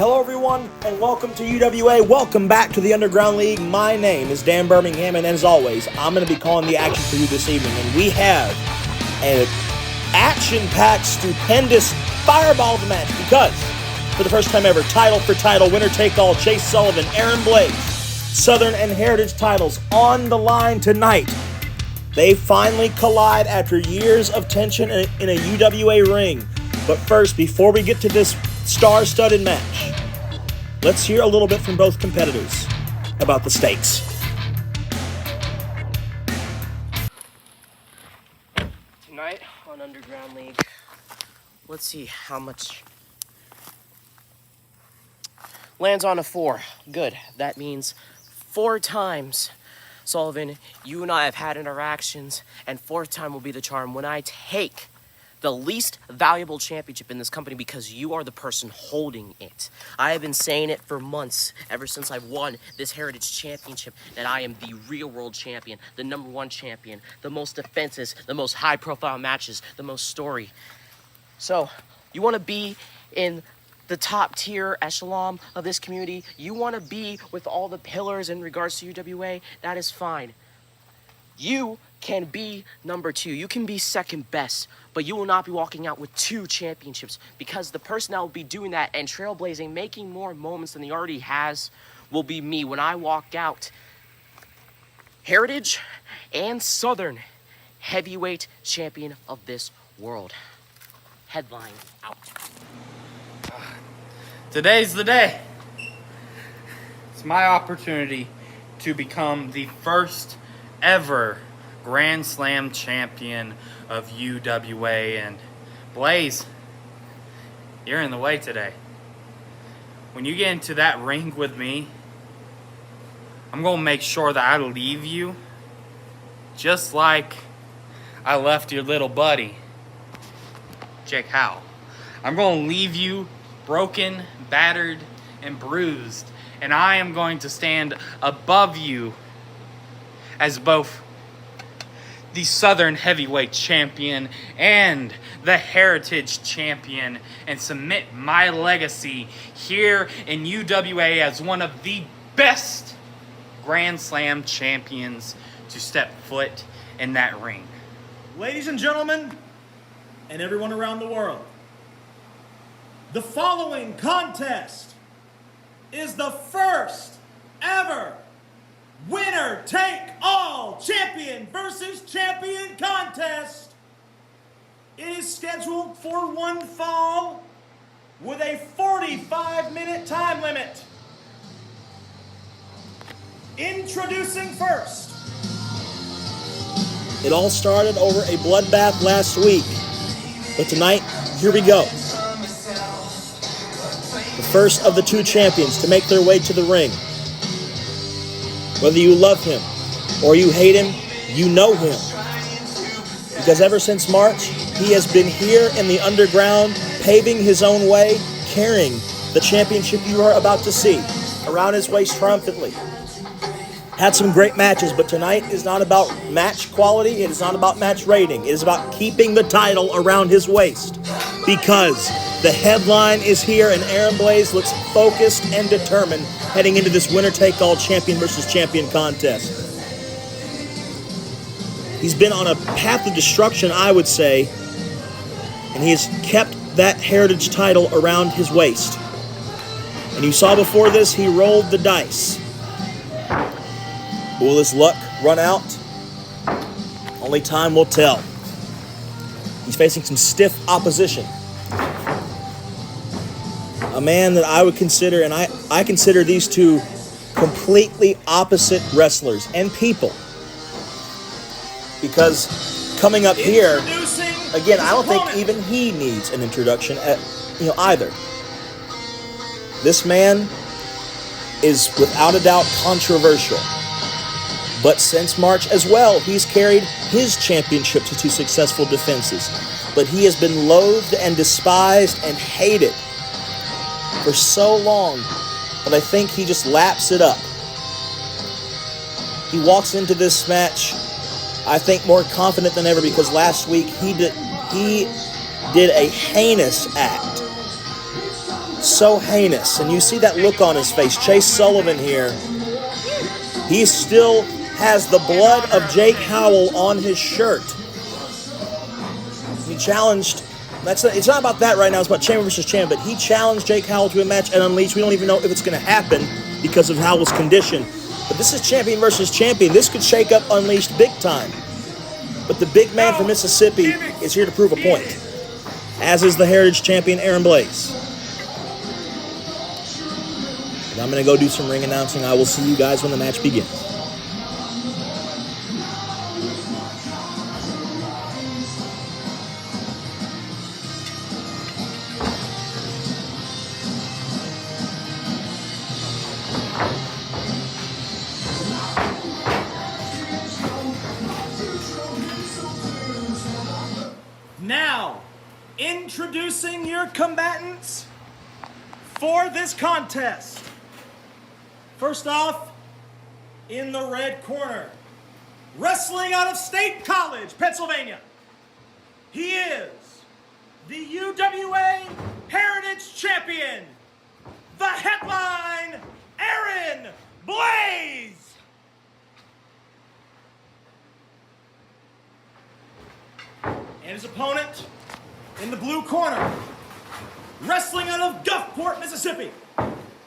Hello everyone, and welcome to UWA. Welcome back to the Underground League. My name is Dan Birmingham, and as always, I'm going to be calling the action for you this evening. And we have an action-packed, stupendous fireball of a match because, for the first time ever, title for title, winner-take-all, Chase Sullivan, Aaron Blaze, Southern and Heritage titles on the line tonight. They finally collide after years of tension in a UWA ring. But first, before we get to this star-studded match, let's hear a little bit from both competitors about the stakes. Tonight on Underground League, let's see how much lands on a 4. Good. That means 4 times, Sullivan, you and I have had interactions, and 4th time will be the charm when I take the least valuable championship in this company because you are the person holding it. I have been saying it for months, ever since I won this Heritage Championship, that I am the real world champion, the #1 champion, the most defenses, the most high-profile matches, the most story. So, you want to be in the top tier echelon of this community, you want to be with all the pillars in regards to UWA, that is fine. You can be number 2. You can be second best, but you will not be walking out with 2 championships because the person that will be doing that and trailblazing, making more moments than he already has, will be me when I walk out. Heritage and Southern heavyweight champion of this world. Headline out. Today's the day. It's my opportunity to become the first ever Grand Slam champion of UWA. And Blaze, you're in the way today. When you get into that ring with me, I'm going to make sure that I leave you just like I left your little buddy, Jake Howe. I'm going to leave you broken, battered, and bruised. And I am going to stand above you as both the Southern Heavyweight Champion and the Heritage Champion and submit my legacy here in UWA as one of the best Grand Slam champions to step foot in that ring. Ladies and gentlemen, and everyone around the world, the following contest is the first ever winner-take-all champion versus champion contest. It is scheduled for one fall with a 45-minute time limit. Introducing first. It all started over a bloodbath last week, but tonight, here we go. The first of the 2 champions to make their way to the ring. Whether you love him or you hate him, you know him. Because ever since March, he has been here in the underground, paving his own way, carrying the championship you are about to see around his waist triumphantly. Had some great matches, but tonight is not about match quality. It is not about match rating. It is about keeping the title around his waist. Because the headline is here, and Aaron Blaze looks focused and determined heading into this winner-take-all champion versus champion contest. He's been on a path of destruction, I would say, and he has kept that Heritage title around his waist. And you saw before this, he rolled the dice. Will his luck run out? Only time will tell. He's facing some stiff opposition. A man that I would consider, and I consider these two completely opposite wrestlers and people. Because coming up here, again, I don't think even he needs an introduction either. This man is without a doubt controversial. But since March as well, he's carried his championship to 2 successful defenses. But he has been loathed and despised and hated for so long, but I think he just laps it up. He walks into this match, I think, more confident than ever because last week he did a heinous act so heinous. And you see that look on his face. Chase Sullivan here. He still has the blood of Jake Howell on his shirt. He challenged. It's not about that right now. It's about champion versus champion. But he challenged Jake Howell to a match at Unleashed. We don't even know if it's going to happen because of Howell's condition. But this is champion versus champion. This could shake up Unleashed big time. But the big man from Mississippi is here to prove a point, as is the Heritage champion Aaron Blaze. And I'm going to go do some ring announcing. I will see you guys when the match begins. Now, introducing your combatants for this contest. First off, in the red corner, wrestling out of State College, Pennsylvania, he is the UWA Heritage Champion, the headline, Aaron Blaze. And his opponent in the blue corner, wrestling out of Gulfport, Mississippi,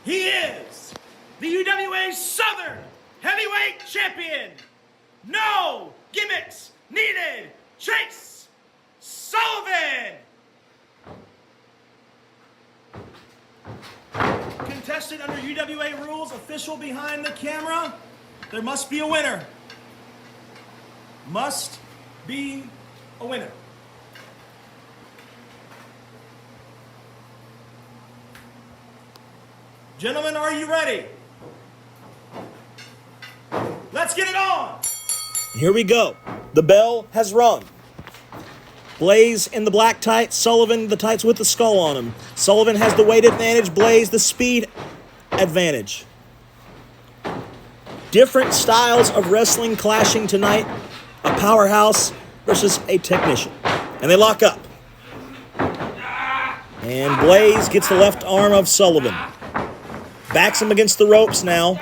he is the UWA Southern Heavyweight Champion. No gimmicks needed, Chase Sullivan. Contested under UWA rules, official behind the camera, there must be a winner. Must be a winner. Gentlemen, are you ready? Let's get it on! Here we go. The bell has rung. Blaze in the black tights, Sullivan the tights with the skull on him. Sullivan has the weight advantage, Blaze the speed advantage. Different styles of wrestling clashing tonight. A powerhouse versus a technician. And they lock up. And Blaze gets the left arm of Sullivan. Backs him against the ropes now.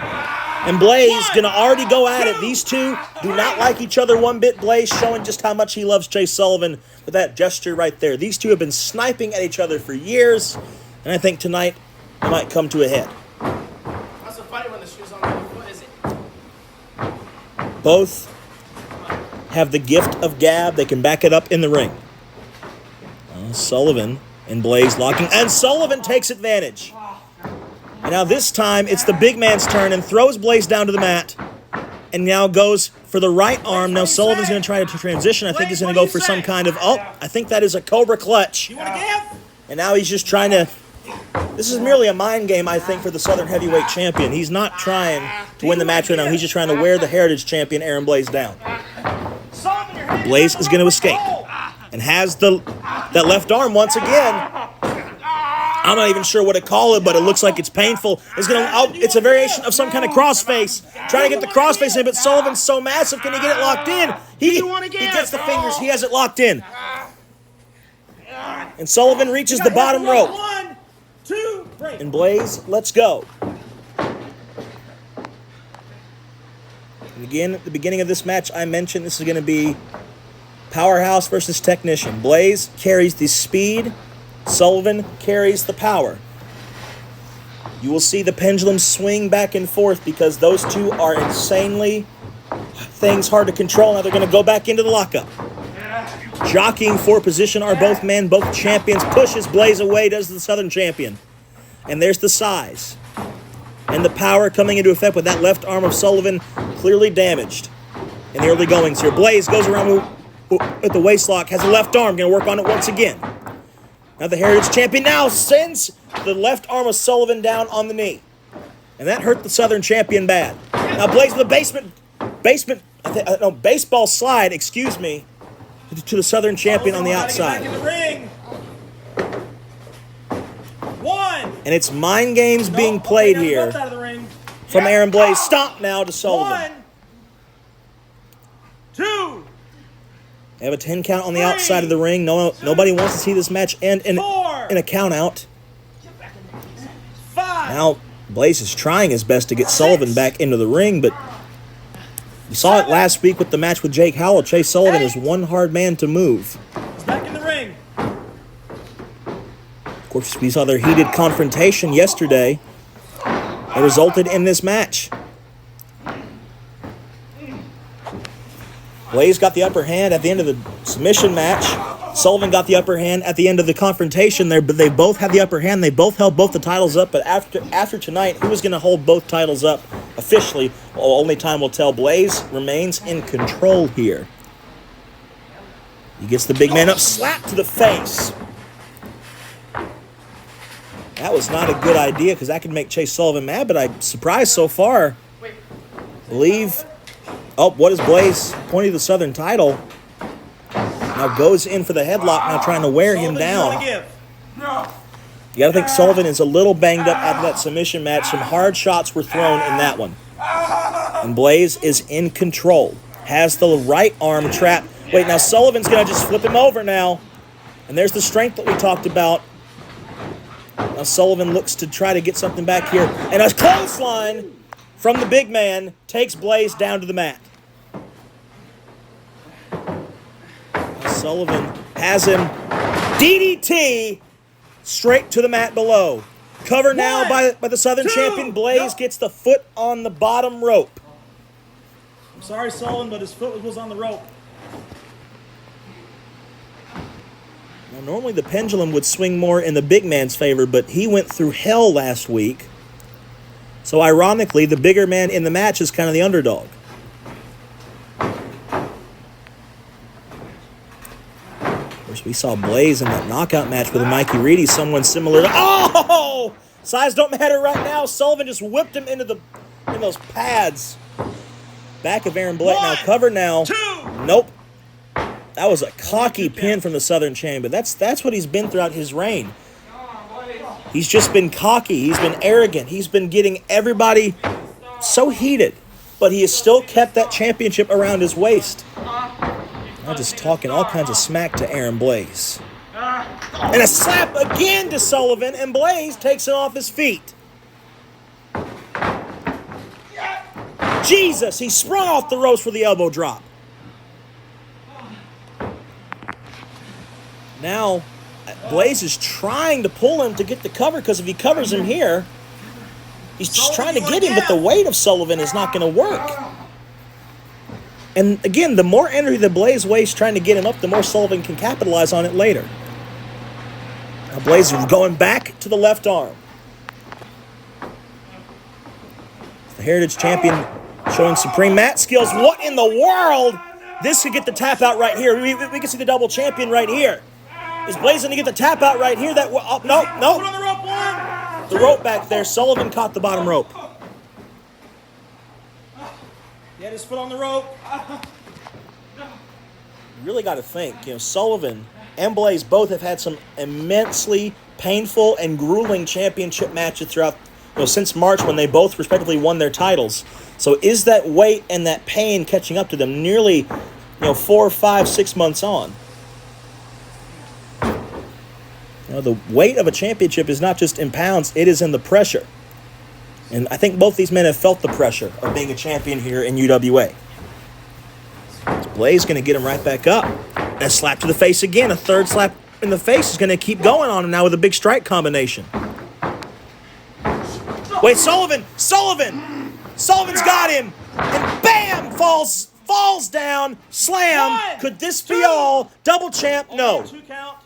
And Blaze gonna already go at it. These two do not like each other one bit. Blaze showing just how much he loves Chase Sullivan with that gesture right there. These two have been sniping at each other for years. And I think tonight it might come to a head. That's so funny when the shoe's on the other foot, is it? Both have the gift of gab. They can back it up in the ring. Sullivan and Blaze locking. And Sullivan takes advantage. And now this time, it's the big man's turn and throws Blaze down to the mat. And now goes for the right arm. Now Sullivan's going to try to transition. I think he's going to go for some kind of, I think that is a Cobra Clutch. You want to give? And now he's just trying to, this is merely a mind game, I think, for the Southern Heavyweight Champion. He's not trying to win the match right now. He's just trying to wear the Heritage Champion, Aaron Blaze, down. Blaze is going to escape. And has that left arm once again. I'm not even sure what to call it, but it looks like it's painful. It's a variation of some kind of crossface. Trying to get the crossface in, but Sullivan's so massive. Can he get it locked in? He gets the fingers. He has it locked in. And Sullivan reaches the bottom rope. 1, 2, 3. And Blaze, let's go. And again, at the beginning of this match, I mentioned this is going to be powerhouse versus technician. Blaze carries the speed. Sullivan carries the power. You will see the pendulum swing back and forth because those two are insanely things hard to control. Now they're going to go back into the lockup. Jockeying for position are both men, both champions. Pushes Blaze away, does the Southern champion. And there's the size. And the power coming into effect with that left arm of Sullivan clearly damaged in the early goings here. Blaze goes around with the waist lock, has the left arm, going to work on it once again. Now the Heritage Champion now sends the left arm of Sullivan down on the knee. And that hurt the Southern Champion bad. Now Blaze with the baseball slide, excuse me, to the Southern Champion on the outside. Back in the ring. 1. And it's mind games being played here from Aaron Blaze. Stomp now to Sullivan. 1, 2. They have a 10 count on the outside of the ring. Nobody wants to see this match end in a count out. Now, Blaze is trying his best to get Sullivan back into the ring, but we saw it last week with the match with Jake Howell. Chase Sullivan is one hard man to move. He's back in the ring. Of course, we saw their heated confrontation yesterday that resulted in this match. Blaze got the upper hand at the end of the submission match. Sullivan got the upper hand at the end of the confrontation there, but they both had the upper hand. They both held both the titles up, but after tonight, who was going to hold both titles up officially? Well, only time will tell. Blaze remains in control here. He gets the big man up, slap to the face. That was not a good idea because that could make Chase Sullivan mad, but I'm surprised so far. Believe... Oh, what is Blaze pointing to the Southern title? Now goes in for the headlock, now trying to wear him down. You got to think Sullivan is a little banged up after that submission match. Some hard shots were thrown in that one. And Blaze is in control. Has the right arm trapped. Wait, now Sullivan's going to just flip him over now. And there's the strength that we talked about. Now Sullivan looks to try to get something back here. And a clothesline from the big man takes Blaze down to the mat. Sullivan has him DDT straight to the mat below. Cover now by the Southern champion. Blaze gets the foot on the bottom rope. I'm sorry, Sullivan, but his foot was on the rope. Now, normally the pendulum would swing more in the big man's favor, but he went through hell last week. So ironically, the bigger man in the match is kind of the underdog. We saw Blaze in that knockout match with Mikey Reedy, someone similar to... Oh! Size don't matter right now. Sullivan just whipped him in those pads. Back of Aaron Blake. Now cover now. Nope. That was a cocky pin from the Southern Chain, but that's what he's been throughout his reign. He's just been cocky. He's been arrogant. He's been getting everybody so heated, but he has still kept that championship around his waist. Now just talking all kinds of smack to Aaron Blaze. And a slap again to Sullivan, and Blaze takes it off his feet. Jesus, he sprung off the ropes for the elbow drop. Now, Blaze is trying to pull him to get the cover, because if he covers him here, he's just trying to get him, but the weight of Sullivan is not going to work. And again, the more energy that Blaze wastes trying to get him up, the more Sullivan can capitalize on it later. Now Blaze is going back to the left arm. The Heritage Champion showing supreme mat skills. What in the world? This could get the tap out right here. We can see the double champion right here. Is Blaze going to get the tap out right here? No. Put on the rope, one. The rope back there. Sullivan caught the bottom rope. He had his foot on the rope. You really got to think, Sullivan and Blaze both have had some immensely painful and grueling championship matches throughout, since March when they both respectively won their titles. So is that weight and that pain catching up to them nearly, 4, 5, 6 months on? The weight of a championship is not just in pounds, it is in the pressure. And I think both these men have felt the pressure of being a champion here in UWA. Blaze going to get him right back up. And a slap to the face again. A third slap in the face is going to keep going on him now with a big strike combination. Wait, Sullivan! Sullivan's got him! And bam! Falls down. Slam! Could this be all? Double champ? No. 2 count.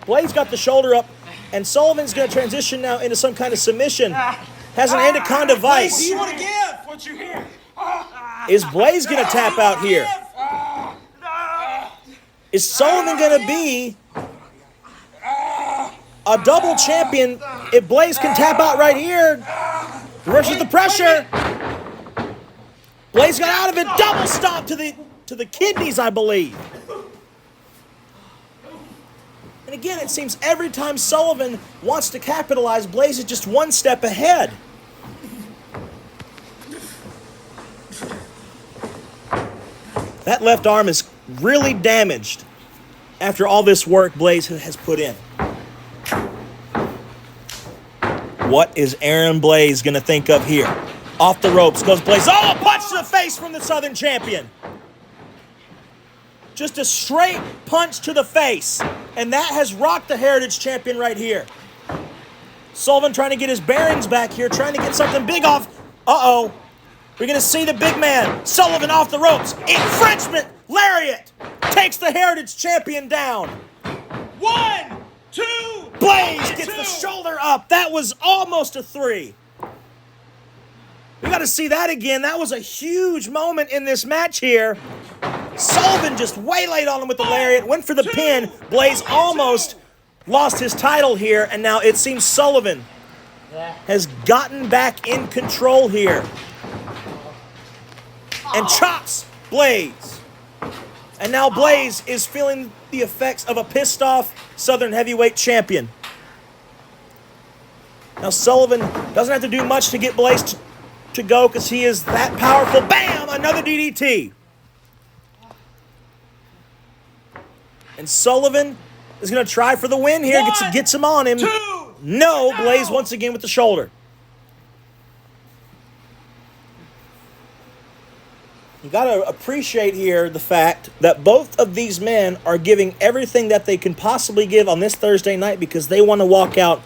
Blaze got the shoulder up, and Sullivan's going to transition now into some kind of submission. Has an anaconda vice. What do you want to give? What you hear? Is Blaze going to tap out here? Is Sullivan going to be a double champion if Blaze can tap out right here? Versus the pressure. Blaze got out of it. Double stop to the kidneys, I believe. And again, it seems every time Sullivan wants to capitalize, Blaze is just one step ahead. That left arm is really damaged after all this work Blaze has put in. What is Aaron Blaze going to think of here? Off the ropes goes Blaze. Oh, a punch to the face from the Southern champion. Just a straight punch to the face. And that has rocked the Heritage champion right here. Sullivan trying to get his bearings back here, trying to get something big off. Uh-oh. We're going to see the big man, Sullivan, off the ropes. Infringement, lariat, takes the Heritage champion down. 1, 2. Blaze gets the shoulder up. That was almost a 3. We got to see that again. That was a huge moment in this match here. Sullivan just waylaid on him with the lariat, went for the pin. Blaze almost lost his title here, and now it seems Sullivan has gotten back in control here. And chops Blaze. And now Blaze is feeling the effects of a pissed off Southern Heavyweight champion. Now Sullivan doesn't have to do much to get Blaze to go because he is that powerful. Bam! Another DDT. And Sullivan is going to try for the win here. Gets him on him. 2. No, Blaze once again with the shoulder. You got to appreciate here the fact that both of these men are giving everything that they can possibly give on this Thursday night because they want to walk out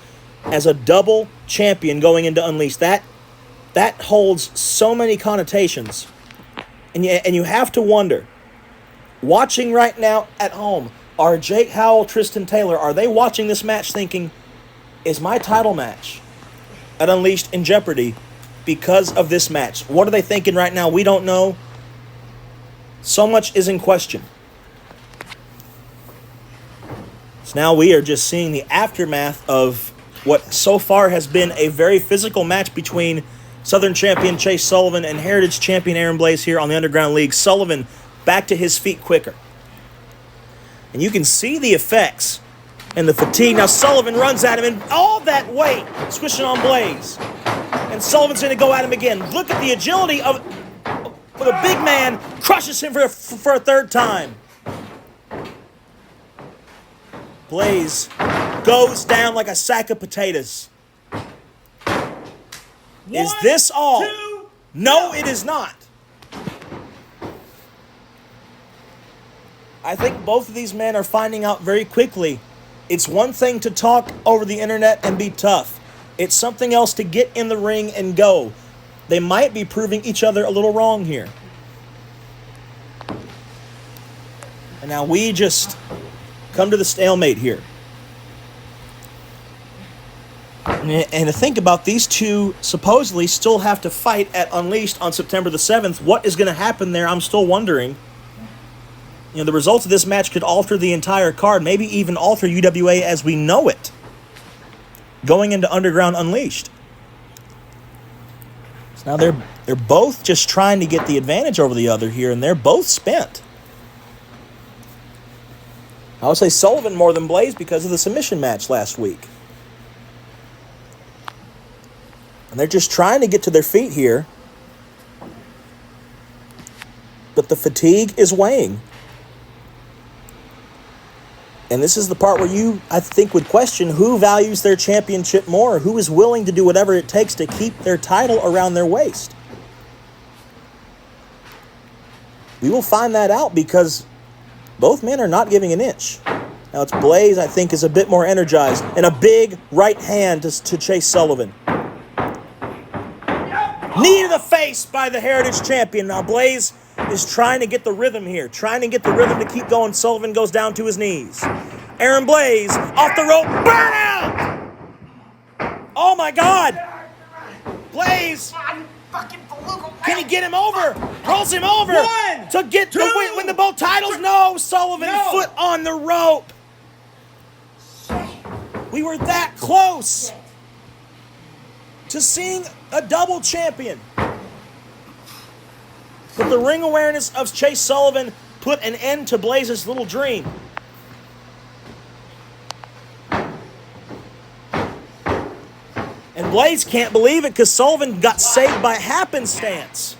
as a double champion going into Unleashed. That holds so many connotations. And you have to wonder, watching right now at home, are Jake Howell, Tristan Taylor, are they watching this match thinking, is my title match at Unleashed in jeopardy because of this match? What are they thinking right now? We don't know. So much is in question. So now we are just seeing the aftermath of what so far has been a very physical match between Southern champion Chase Sullivan and Heritage champion Aaron Blaze here on the Underground League. Sullivan back to his feet quicker. And you can see the effects and the fatigue. Now Sullivan runs at him and all that weight squishing on Blaze. And Sullivan's going to go at him again. Look at the agility of the big man, crushes him for a third time. Blaze goes down like a sack of potatoes. Is this all? 2. No, it is not. I think both of these men are finding out very quickly. It's one thing to talk over the internet and be tough. It's something else to get in the ring and go. They might be proving each other a little wrong here. And now we just come to the stalemate here. And to think about, these two supposedly still have to fight at Unleashed on September the 7th. What is going to happen there? I'm still wondering. You know, the results of this match could alter the entire card, maybe even alter UWA as we know it, going into Underground Unleashed. So now they're both just trying to get the advantage over the other here, and they're both spent. I would say Sullivan more than Blaze because of the submission match last week. And they're just trying to get to their feet here. But the fatigue is weighing. And this is the part where you, I think, would question who values their championship more, who is willing to do whatever it takes to keep their title around their waist. We will find that out because both men are not giving an inch. Now it's Blaze, I think, is a bit more energized. And a big right hand to Chase Sullivan. Knee to the face by the Heritage champion. Now Blaze is trying to get the rhythm here. Trying to get the rhythm to keep going. Sullivan goes down to his knees. Aaron Blaze off the rope. Burnout! Oh my God! Blaze! Can he get him over? Rolls him over 1, to get 2, the win the both titles. No, Sullivan foot on the rope. We were that close to seeing a double champion. But the ring awareness of Chase Sullivan put an end to Blaze's little dream. And Blaze can't believe it because Sullivan got saved by happenstance.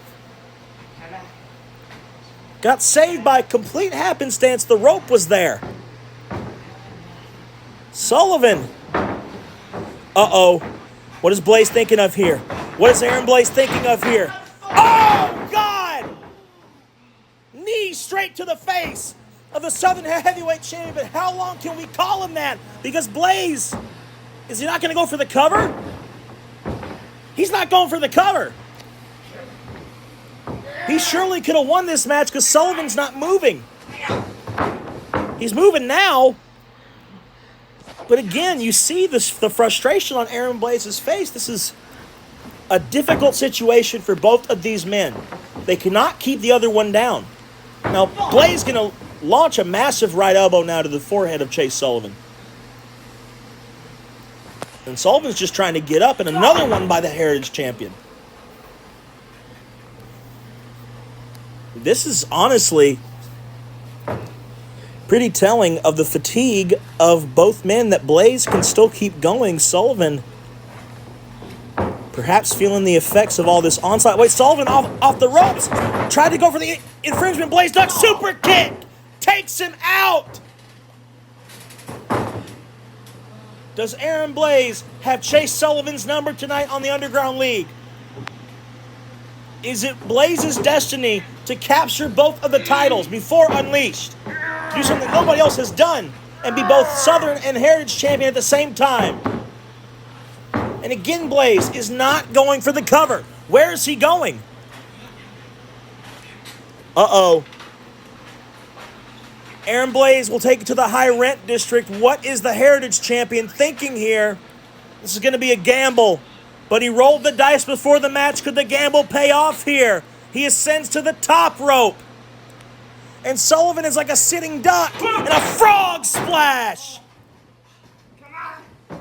Got saved by complete happenstance. The rope was there. Sullivan. Uh-oh. What is Blaze thinking of here? What is Aaron Blaze thinking of here? Oh, God! Knee straight to the face of the Southern Heavyweight Champion. But how long can we call him that? Because Blaze, is he not going to go for the cover? He's not going for the cover. He surely could have won this match because Sullivan's not moving. He's moving now. But again, you see the frustration on Aaron Blaze's face. This is a difficult situation for both of these men. They cannot keep the other one down. Now, Blaze is going to launch a massive right elbow now to the forehead of Chase Sullivan. And Sullivan's just trying to get up, and another one by the Heritage Champion. This is honestly pretty telling of the fatigue of both men, that Blaze can still keep going. Sullivan perhaps feeling the effects of all this onslaught. Wait, Sullivan off the ropes. Tried to go for the infringement. Blaze ducks. Super kick. Takes him out. Does Aaron Blaze have Chase Sullivan's number tonight on the Underground League? Is it Blaze's destiny to capture both of the titles before Unleashed? Do something nobody else has done and be both Southern and Heritage Champion at the same time. And again, Blaze is not going for the cover. Where is he going? Uh-oh. Aaron Blaze will take it to the high rent district. What is the Heritage Champion thinking here? This is going to be a gamble. But he rolled the dice before the match. Could the gamble pay off here? He ascends to the top rope. And Sullivan is like a sitting duck. And a frog splash.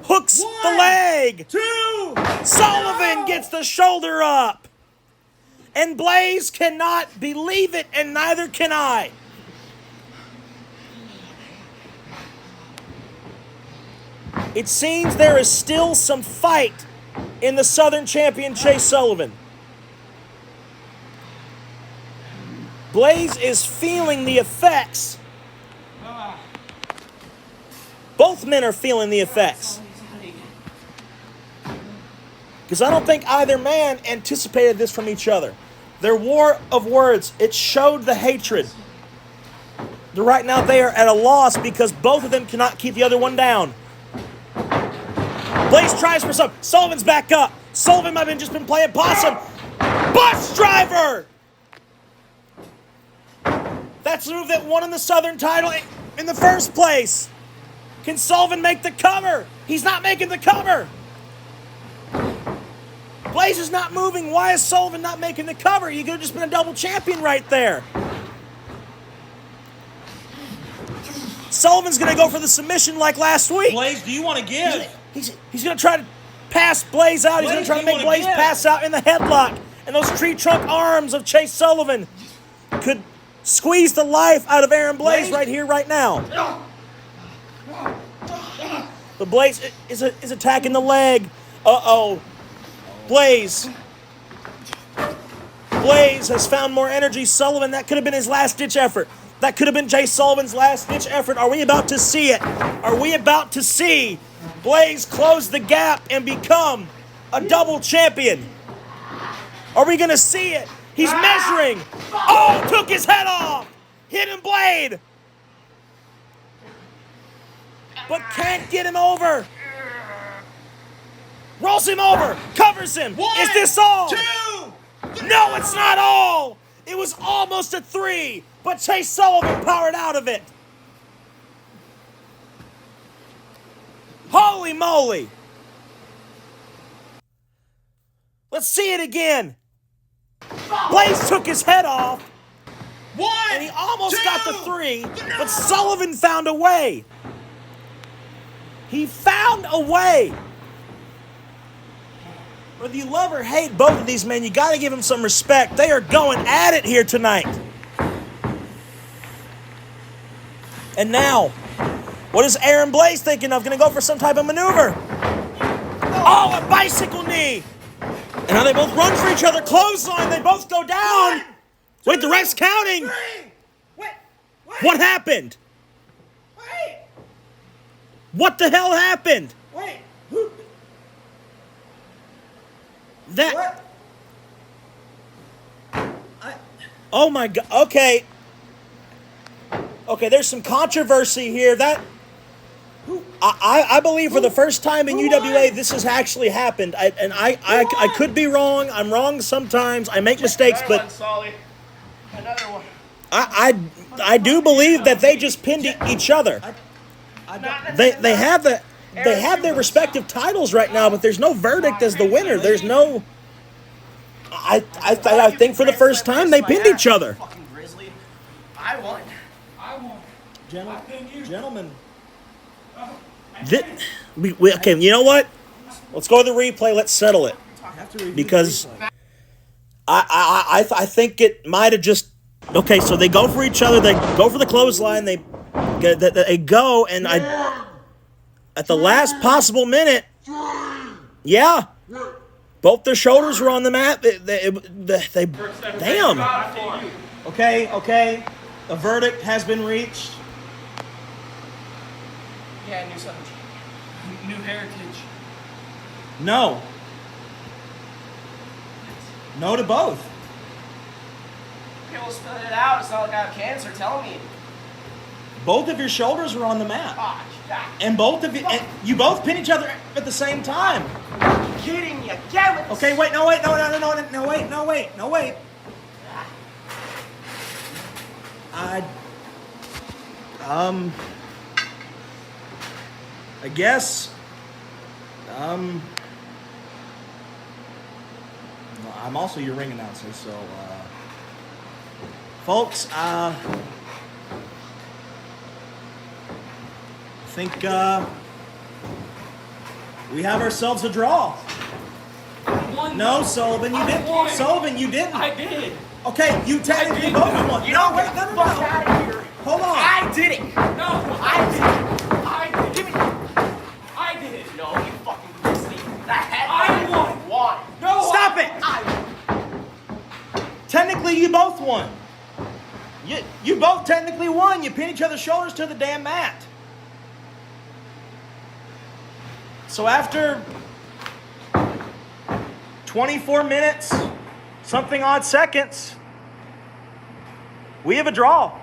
Hooks the leg. 2. Sullivan gets the shoulder up. And Blaze cannot believe it, and neither can I. It seems there is still some fight in the Southern Champion, Chase Sullivan. Blaze is feeling the effects. Both men are feeling the effects. Because I don't think either man anticipated this from each other. Their war of words, it showed the hatred. Right now they are at a loss because both of them cannot keep the other one down. Blaze tries for some. Sullivan's back up. Sullivan might have just been playing possum. Bus driver! That's the move that won him the Southern title in the first place. Can Sullivan make the cover? He's not making the cover. Blaze is not moving. Why is Sullivan not making the cover? You could have just been a double champion right there. Sullivan's going to go for the submission like last week. Blaze, do you want to give? He's going to try to pass Blaze out. He's going to try to make Blaze pass out in the headlock. And those tree trunk arms of Chase Sullivan could squeeze the life out of Aaron Blaze right here, right now. The Blaze is attacking the leg. Uh-oh. Blaze has found more energy. Sullivan, that could have been his last-ditch effort. That could have been Chase Sullivan's last-ditch effort. Are we about to see it? Are we about to see Blaze close the gap and become a double champion? Are we going to see it? He's measuring. Oh, took his head off. Hidden blade. But can't get him over. Rolls him over. Covers him. Is this all? 2. No, it's not all. It was almost a 3. But Chase Sullivan powered out of it. Holy moly. Let's see it again. Blaze took his head off. 1. And he almost 2. got the 3. But Sullivan found a way. He found a way. Whether you love or hate both of these men, you got to give them some respect. They are going at it here tonight. And now, what is Aaron Blaze thinking of? Going to go for some type of maneuver. Oh, a bicycle knee. And now they both run for each other. Clothesline. They both go down. 1, 2, Wait, the ref's counting. 3. Wait. What happened? Wait. What the hell happened? Wait. That. What? Oh my God. Okay. Okay, there's some controversy here. I believe for the first time in UWA this has actually happened. I could be wrong. I'm wrong sometimes. I make mistakes, Another but one, Solly. Another one. I do believe that they just pinned each other. They have their respective titles right now, but there's no verdict as the winner. There's no. I think for the first time they pinned each other. Fucking Grizzly. I won. Gentlemen. Okay, you know what? Let's go to the replay. Let's settle it. Because I think it might have just... Okay, so they go for each other. They go for the clothesline. They go, and at the last possible minute... Yeah. Both their shoulders were on the mat. They damn. Okay. A verdict has been reached. Yeah, New Southern. New Heritage. No. No to both. Okay, we'll spell it out. It's not like I have cancer. Tell me. Both of your shoulders were on the mat. Ah, God. And you both pin each other at the same time. You're kidding me again with this. Okay, wait. I guess, well, I'm also your ring announcer, so, folks, I think, we have ourselves a draw. No, Sullivan, you didn't. Sullivan, you didn't. I did. Okay, you technically both won. You don't wait, get no. the fuck out of here. Hold on. I did it. No, I did it. I did. Give me. I did it. No, you fucking Grizzly. That I won. Won. No. Stop it. I Technically, you both won. You both technically won. You pin each other's shoulders to the damn mat. So after 24 minutes, something odd seconds, we have a draw.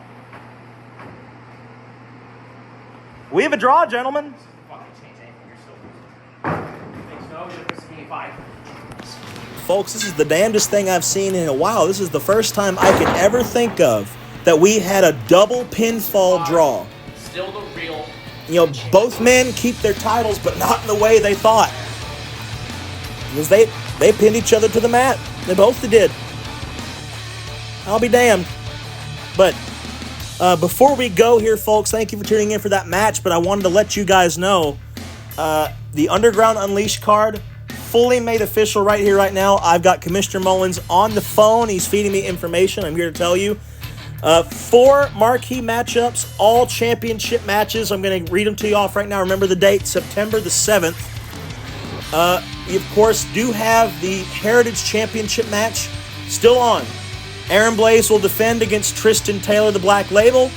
We have a draw, gentlemen. Folks, this is the damnedest thing I've seen in a while. This is the first time I can ever think of that we had a double pinfall draw. Still the real. You know, both men keep their titles, but not in the way they thought. Because they pinned each other to the mat. They both did. I'll be damned. But before we go here, folks, thank you for tuning in for that match. But I wanted to let you guys know the Underground Unleashed card fully made official right here, right now. I've got Commissioner Mullins on the phone. He's feeding me information. I'm here to tell you. 4 marquee matchups, all championship matches. I'm going to read them to you off right now. Remember the date, September the 7th. You, of course, do have the Heritage Championship match still on. Aaron Blaze will defend against Tristan Taylor, the Black Label.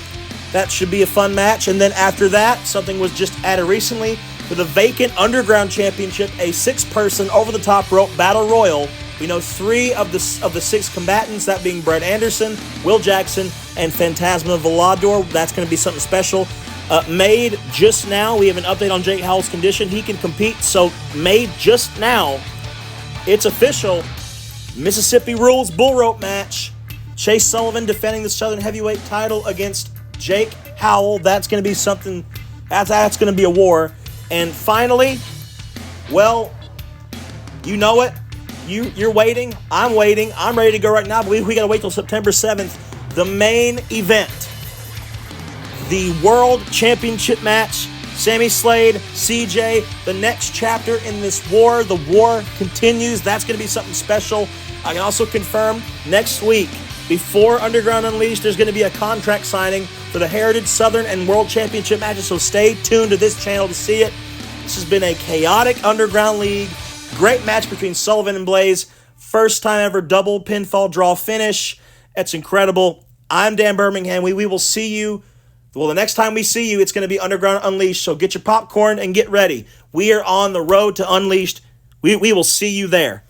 That should be a fun match. And then after that, something was just added recently. For the vacant Underground Championship, a 6-person over-the-top rope battle royal. We know 3 of the 6 combatants, that being Brett Anderson, Will Jackson, and Phantasma Volador. That's going to be something special. Made just now, we have an update on Jake Howell's condition. He can compete, so made just now, it's official. Mississippi Rules Bull Rope match. Chase Sullivan defending the Southern Heavyweight title against Jake Howell. That's going to be something, that's going to be a war. And finally, well, you know it. You're waiting. I'm waiting. I'm ready to go right now, but we got to wait till September 7th. The main event. The World Championship match. Sammy Slade, CJ, the next chapter in this war. The war continues. That's going to be something special. I can also confirm next week, before Underground Unleashed, there's going to be a contract signing for the Heritage, Southern, and World Championship matches, so stay tuned to this channel to see it. This has been a chaotic Underground League. Great match between Sullivan and Blaze. First time ever double pinfall draw finish. That's incredible. I'm Dan Birmingham. We will see you. Well, the next time we see you, it's going to be Underground Unleashed. So get your popcorn and get ready. We are on the road to Unleashed. We will see you there.